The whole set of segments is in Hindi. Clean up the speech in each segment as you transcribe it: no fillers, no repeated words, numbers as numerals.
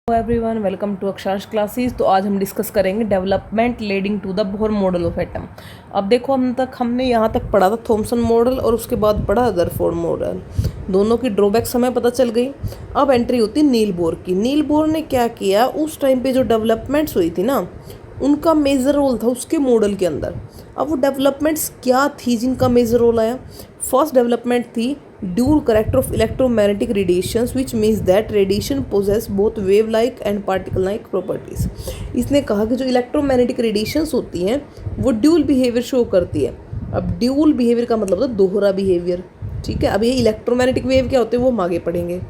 Everyone, welcome to Akshansh classes. तो आज हम डिस्कस करेंगे development leading to the Bohr model of atom. अब देखो, हमने यहाँ तक पढ़ा था थॉमसन मॉडल और उसके बाद पढ़ा रदरफोर्ड मॉडल। दोनों की ड्रॉबैक्स हमें पता चल गई। अब एंट्री होती नील बोर की। नील बोर ने क्या किया, उस टाइम पे जो डेवलपमेंट्स हुई थी ना, उनका मेजर रोल था उसके मॉडल के अंदर। अब वो डेवलपमेंट्स क्या थी जिनका मेजर रोल आया? फर्स्ट डेवलपमेंट थी dual character of electromagnetic radiations, which means that radiation possesses both wave like and particle like properties. इसने कहा कि जो इलेक्ट्रोमैग्नेटिक रेडिएशंस होती हैं वो ड्यूल बिहेवियर शो करती है। अब ड्यूल बिहेवियर का मतलब होता है दोहरा बिहेवियर। ठीक है, अब ये इलेक्ट्रोमैग्नेटिक वेव क्या होते हैं वो हम आगे पढ़ेंगे।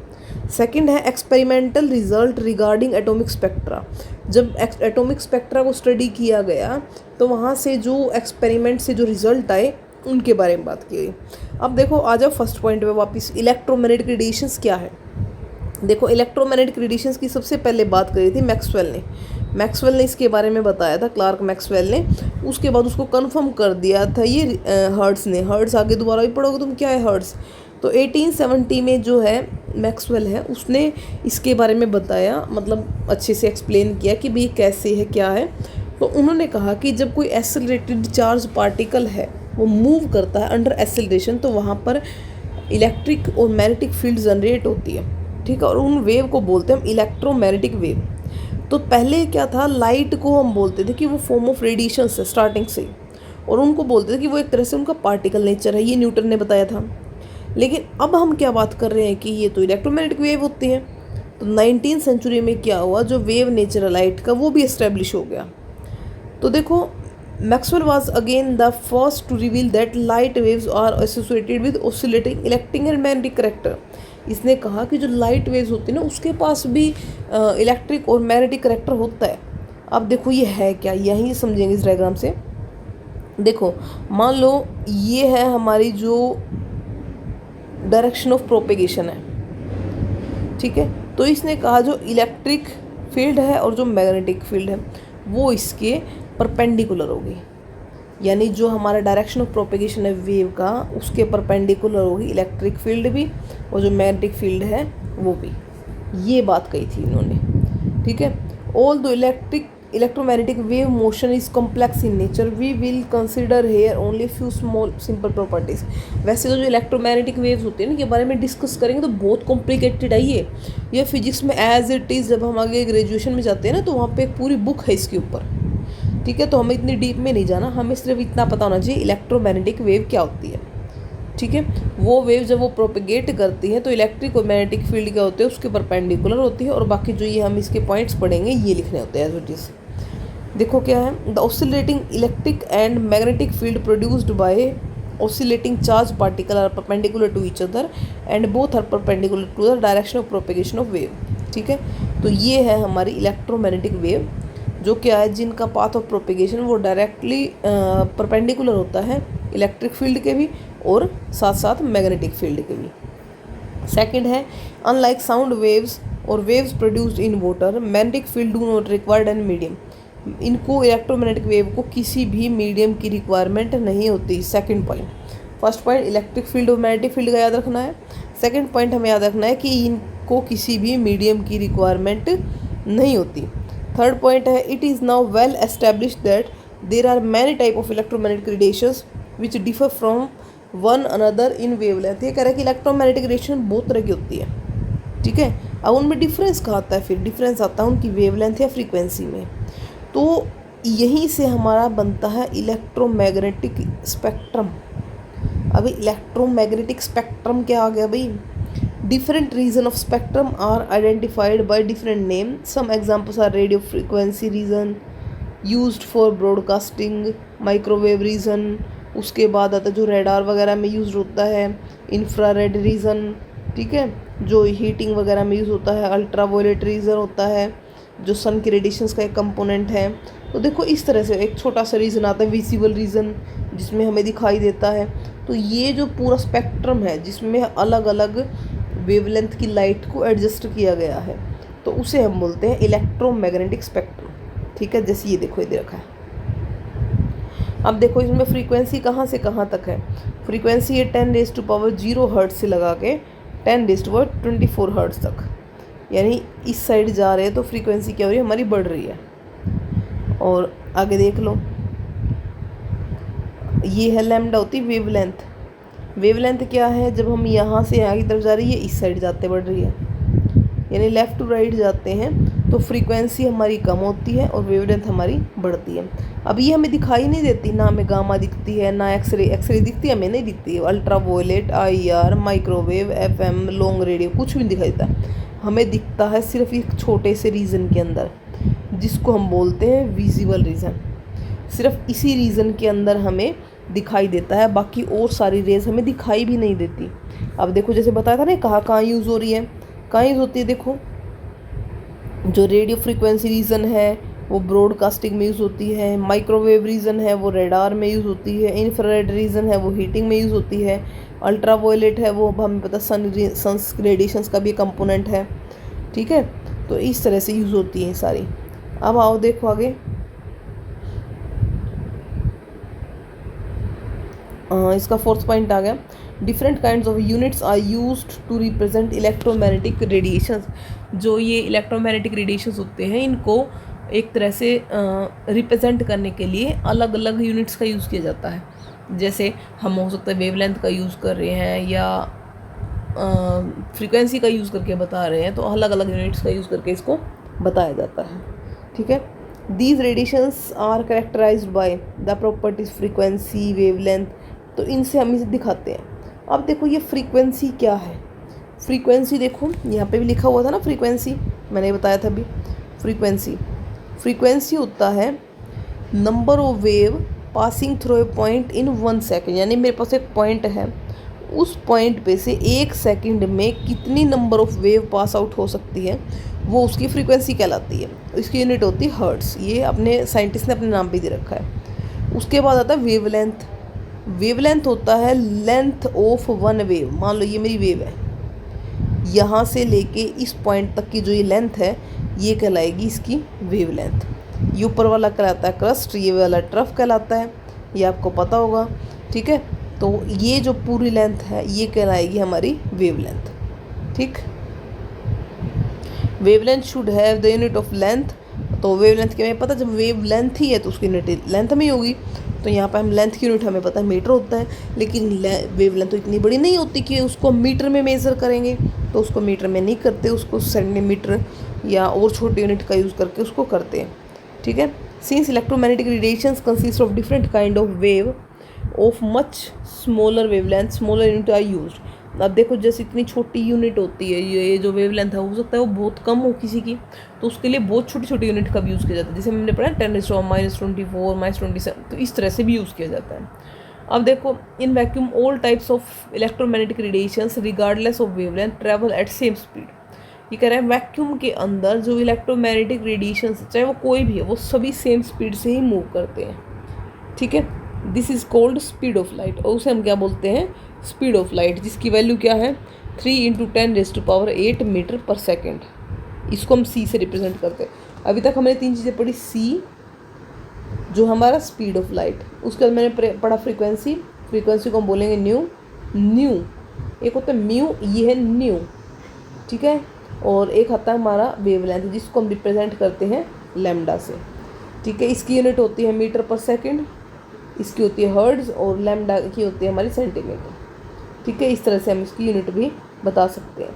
सेकेंड है experimental result regarding atomic spectra. जब एटॉमिक स्पेक्ट्रा को स्टडी किया गया तो वहाँ से जो एक्सपेरिमेंट से जो रिजल्ट आए उनके बारे में बात की गई। अब देखो, आ जाओ फर्स्ट पॉइंट पे वापस। इलेक्ट्रोमैग्नेटिक रेडिएशंस क्या है? देखो, इलेक्ट्रोमैग्नेटिक रेडिएशंस की सबसे पहले बात करी थी मैक्सवेल ने इसके बारे में बताया था, क्लार्क मैक्सवेल ने। उसके बाद उसको कंफर्म कर दिया था ये हर्ट्स ने। हर्ट्स आगे दोबारा भी पढ़ोगे तुम, क्या है हर्ट्स। तो 1870 में जो है मैक्सवेल है, उसने इसके बारे में बताया, मतलब अच्छे से एक्सप्लेन किया कि भाई कैसे है क्या है। तो उन्होंने कहा कि जब कोई एक्सेलरेटेड चार्ज पार्टिकल है वो मूव करता है अंडर एक्सेलरेशन, तो वहाँ पर इलेक्ट्रिक और मैग्नेटिक फील्ड जनरेट होती है। ठीक है, और उन वेव को बोलते हैं हम इलेक्ट्रोमैग्नेटिक वेव। तो पहले क्या था, लाइट को हम बोलते थे कि वो फॉर्म ऑफ रेडिएशन है स्टार्टिंग से, और उनको बोलते थे कि वो एक तरह से उनका पार्टिकल नेचर है। ये न्यूटन ने बताया था। लेकिन अब हम क्या बात कर रहे हैं कि ये तो इलेक्ट्रोमैग्नेटिक वेव होती हैं। तो 19th सेंचुरी में क्या हुआ, जो वेव नेचर है लाइट का वो भी इस्टेब्लिश हो गया। तो देखो, Maxwell was again the first to reveal that light waves are associated with oscillating electric and magnetic character। इसने कहा कि जो लाइट वेव्स होती है ना, उसके पास भी इलेक्ट्रिक और मैग्नेटिक करेक्टर होता है। अब देखो ये है क्या, यही समझेंगे इस डायग्राम से। देखो, मान लो ये है हमारी जो डायरेक्शन ऑफ प्रोपेगेशन है। ठीक है, तो इसने कहा जो इलेक्ट्रिक फील्ड है और जो मैग्नेटिक फील्ड है वो इसके परपेंडिकुलर होगी। यानी जो हमारा डायरेक्शन ऑफ प्रोपेगेशन है वेव का, उसके परपेंडिकुलर होगी इलेक्ट्रिक फील्ड भी और जो मैग्नेटिक फील्ड है वो भी। ये बात कही थी इन्होंने। ठीक है, although electromagnetic wave motion is complex in nature, we will consider here only few small simple properties. वैसे तो जो इलेक्ट्रोमैग्नेटिक वेव्स होती है ना, के बारे में डिस्कस करेंगे तो बहुत कॉम्प्लिकेटेड है ये फिजिक्स में एज इट इज़। जब हम आगे ग्रेजुएशन में जाते हैं ना, तो वहाँ पे एक पूरी बुक है इसके ऊपर। ठीक है, तो हमें इतनी डीप में नहीं जाना, हमें सिर्फ इतना पता होना चाहिए इलेक्ट्रोमैग्नेटिक वेव क्या होती है। ठीक है, वो वेव जब वो प्रोपेगेट करती है तो इलेक्ट्रिक और मैग्नेटिक फील्ड क्या होते हैं उसके परपेंडिकुलर होती है, और बाकी जो ये हम इसके पॉइंट्स पढ़ेंगे ये लिखने होते हैं एज इट इज। देखो क्या है, the oscillating electric and magnetic field produced by oscillating charge particle are perpendicular to each other and both are perpendicular to the direction of propagation of wave. ठीक है, तो ये है हमारी इलेक्ट्रोमैग्नेटिक वेव, जो क्या है, जिनका पाथ ऑफ प्रोपेगेशन वो डायरेक्टली परपेंडिकुलर होता है इलेक्ट्रिक फील्ड के भी और साथ साथ मैग्नेटिक फील्ड के भी। सेकंड है, अनलाइक साउंड वेव्स और waves produced in water, magnetic field do not required an medium. इनको इलेक्ट्रोमैग्नेटिक वेव को किसी भी मीडियम की रिक्वायरमेंट नहीं होती। Second point. First point electric field और मैग्नेटिक फील्ड का याद रखना है। सेकंड पॉइंट हमें याद रखना है कि इनको किसी भी मीडियम की रिक्वायरमेंट नहीं होती। थर्ड पॉइंट है, it is now well established that there are many type of electromagnetic radiations which differ from one another in wavelength. ये कह रहा है कि इलेक्ट्रोमैग्नेटिक रेडिएशन बहुत तरह की होती है। ठीक है, अब उनमें डिफरेंस कहाँ आता है? फिर डिफरेंस आता है उनकी वेवलेंथ या फ्रीक्वेंसी में। तो यहीं से हमारा बनता है इलेक्ट्रोमैग्नेटिक स्पेक्ट्रम। अभी इलेक्ट्रोमैग्नेटिक स्पेक्ट्रम क्या आ गया भाई? Different region of spectrum are identified by different name. Some examples are radio frequency region used for broadcasting, microwave region, उसके बाद आता है जो रेडार वगैरह में यूज होता है, इंफ्रारेड रीजन। ठीक है, जो हीटिंग वगैरह में यूज़ होता है, अल्ट्रावायलेट रीजन होता है जो सन की रेडिएशंस का एक कंपोनेंट है। तो देखो इस तरह से एक छोटा सा रीजन आता है विजिबल रीजन, जिसमें हमें दिखाई देता है। तो ये जो पूरा स्पेक्ट्रम है जिसमें अलग अलग वेवलेंथ की लाइट को एडजस्ट किया गया है, तो उसे हम बोलते हैं इलेक्ट्रोमैग्नेटिक स्पेक्ट्रम। ठीक है, जैसे ये देखो इधर रखा है। अब देखो इसमें फ्रीक्वेंसी कहाँ से कहाँ तक है। फ्रीक्वेंसी है 10⁻⁴ हर्ट्ज से लगा के 10⁻24 हर्ट्ज तक। यानी इस साइड जा रहे हैं तो फ्रीक्वेंसी क्या हो रही है हमारी, बढ़ रही है। और आगे देख लो, ये है लैम्डा होती वेवलेंथ। वेवलेंथ क्या है, जब हम यहाँ से यहाँ की तरफ जा रही है इस साइड जाते बढ़ रही है, यानी लेफ़्ट टू राइट जाते हैं तो फ्रीक्वेंसी हमारी कम होती है और वेवलेंथ हमारी बढ़ती है। अब ये हमें दिखाई नहीं देती, ना हमें गामा दिखती है ना एक्सरे। एक्सरे दिखती है, हमें नहीं दिखती है। Ultra violet, IR, microwave, FM, long radio, कुछ भी नहीं दिखाई देता। हमें दिखता है सिर्फ एक छोटे से रीजन के अंदर, जिसको हम बोलते हैं विजिबल रीजन। सिर्फ इसी रीजन के अंदर हमें दिखाई देता है, बाकी और सारी रेज हमें दिखाई भी नहीं देती। अब देखो जैसे बताया था ना कहाँ कहाँ यूज़ हो रही है, कहाँ यूज़ होती है। देखो जो रेडियो फ्रीक्वेंसी रीजन है वो ब्रॉडकास्टिंग में यूज़ होती है, माइक्रोवेव रीजन है वो रेडार में यूज़ होती है, इंफ्रारेड रीजन है वो हीटिंग में यूज़ होती है, अल्ट्रा वायलेट है वो अब हमें पता सन रेडिएशंस का भी कंपोनेंट है। ठीक है, तो इस तरह से यूज़ होती है सारी। अब आओ देखो आगे, इसका फोर्थ पॉइंट आ गया, different kinds of units are used to represent electromagnetic radiations. जो ये इलेक्ट्रोमैग्नेटिक रेडिएशंस होते हैं इनको एक तरह से रिप्रेजेंट करने के लिए अलग अलग यूनिट्स का यूज़ किया जाता है। जैसे हम हो सकता है वेवलेंथ का यूज़ कर रहे हैं या फ्रीक्वेंसी का यूज़ करके बता रहे हैं, तो अलग अलग यूनिट्स का यूज़ करके इसको बताया जाता है। ठीक है, these radiations are characterised by the properties frequency, wavelength. तो इनसे हम इसे दिखाते हैं। अब देखो ये फ्रीक्वेंसी क्या है। फ्रीक्वेंसी देखो यहाँ पे भी लिखा हुआ था ना फ्रीक्वेंसी, मैंने बताया था अभी। फ्रीक्वेंसी होता है number of wave passing through a point in 1 second. यानी मेरे पास एक पॉइंट है, उस पॉइंट पे से 1 सेकेंड में कितनी number of wave pass out हो सकती है, वो उसकी फ्रीक्वेंसी कहलाती है। इसकी यूनिट होती है हर्ट्स। ये अपने साइंटिस्ट ने अपने नाम पे दे रखा है। उसके बाद आता है वेवलेंथ। वेवलेंथ होता है लेंथ ऑफ वन वेव। मान लो ये मेरी वेव है, यहाँ से लेके इस पॉइंट तक की जो ये लेंथ है ये कहलाएगी इसकी वेवलेंथ। ये ऊपर वाला कहलाता है क्रस्ट, ये वाला ट्रफ कहलाता है, ये आपको पता होगा। ठीक है, तो ये जो पूरी लेंथ है ये कहलाएगी हमारी वेवलेंथ। ठीक, wavelength should have the unit of length. तो वेवलेंथ के हमें पता, जब वेवलेंथ ही है तो उसकी यूनिट लेंथ में ही होगी। तो यहाँ पर हम लेंथ की यूनिट हमें पता है मीटर होता है, लेकिन वेवलेंथ तो इतनी बड़ी नहीं होती कि उसको मीटर में मेज़र करेंगे, तो उसको मीटर में नहीं करते, उसको सेंटीमीटर या और छोटी यूनिट का यूज़ करके उसको करते हैं। ठीक है, since electromagnetic radiations consist of different kind of wave of much smaller wavelength, smaller unit are used. अब देखो जैसे इतनी छोटी यूनिट होती है, ये जो वेवलेंथ है हो सकता है वो बहुत कम हो किसी की, तो उसके लिए बहुत छोटी छोटी यूनिट का भी यूज़ किया जाता है। जैसे हमने पढ़ा 10⁻⁻24 -27, तो इस तरह से भी यूज़ किया जाता है। अब देखो in vacuum all types of electromagnetic radiations regardless of wavelength travel at same speed. ये कह रहा है वैक्यूम के अंदर जो इलेक्ट्रोमैग्नेटिक रेडिएशंस चाहे वो कोई भी है वो सभी सेम स्पीड से ही मूव करते हैं। ठीक है, this is called speed of light, और उसे हम क्या बोलते हैं, स्पीड ऑफ लाइट, जिसकी वैल्यू क्या है 3 × 10⁸ मीटर पर सेकेंड। इसको हम c से रिप्रेजेंट करते हैं। अभी तक हमने 3 चीज़ें पढ़ी, c जो हमारा स्पीड ऑफ लाइट, उसके बाद मैंने पढ़ा फ्रीक्वेंसी, फ्रीक्वेंसी को हम बोलेंगे न्यू, एक होता है म्यू, ये है न्यू। ठीक है, और एक आता है हमारा वेवलेंथ, जिसको हम रिप्रेजेंट करते हैं लैम्डा से। ठीक है, इसकी यूनिट होती है मीटर पर सेकेंड, इसकी होती है हर्ट्ज, और लैम्डा की होती है हमारी सेंटीमीटर। ठीक है, इस तरह से हम इसकी यूनिट भी बता सकते हैं।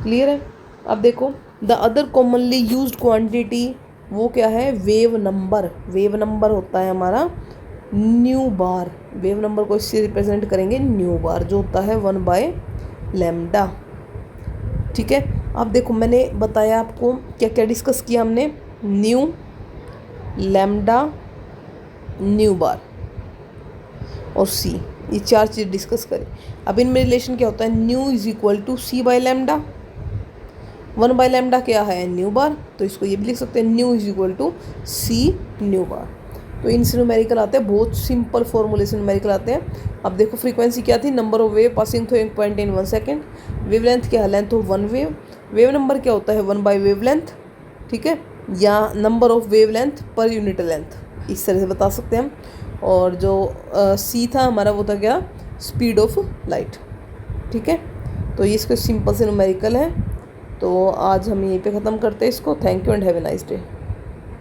क्लियर है। अब देखो the other commonly used quantity वो क्या है, वेव नंबर। वेव नंबर होता है हमारा न्यू बार। वेव नंबर को इससे रिप्रेजेंट करेंगे न्यू बार, जो होता है 1/λ। ठीक है, अब देखो मैंने बताया आपको क्या क्या डिस्कस किया हमने, न्यू, लैम्डा, न्यू बार और सी, ये 4 चीज़ डिस्कस करें। अब इनमें रिलेशन क्या होता है, new is equal to c/λ। 1/λ क्या है, न्यू बार, तो इसको ये भी लिख सकते हैं nu is equal to c nu bar. तो इनसे न्यूमेरिकल आते हैं, बहुत सिंपल फॉर्मूले से न्यूमेरिकल आते हैं। अब देखो फ्रीक्वेंसी क्या थी, number of wave passing through एक पॉइंट इन 1 सेकेंड। वेवलेंथ क्या है, length of one wave. Wave number क्या होता है, 1/वेवलेंथ। ठीक है, या number of wavelength per unit length, इस तरह से बता सकते हैं हम। और जो सी था हमारा वो था क्या, स्पीड ऑफ लाइट। ठीक है, तो ये इसका सिंपल से न्यूमेरिकल है। तो आज हम यहीं पे ख़त्म करते हैं इसको। Thank you and have a nice day.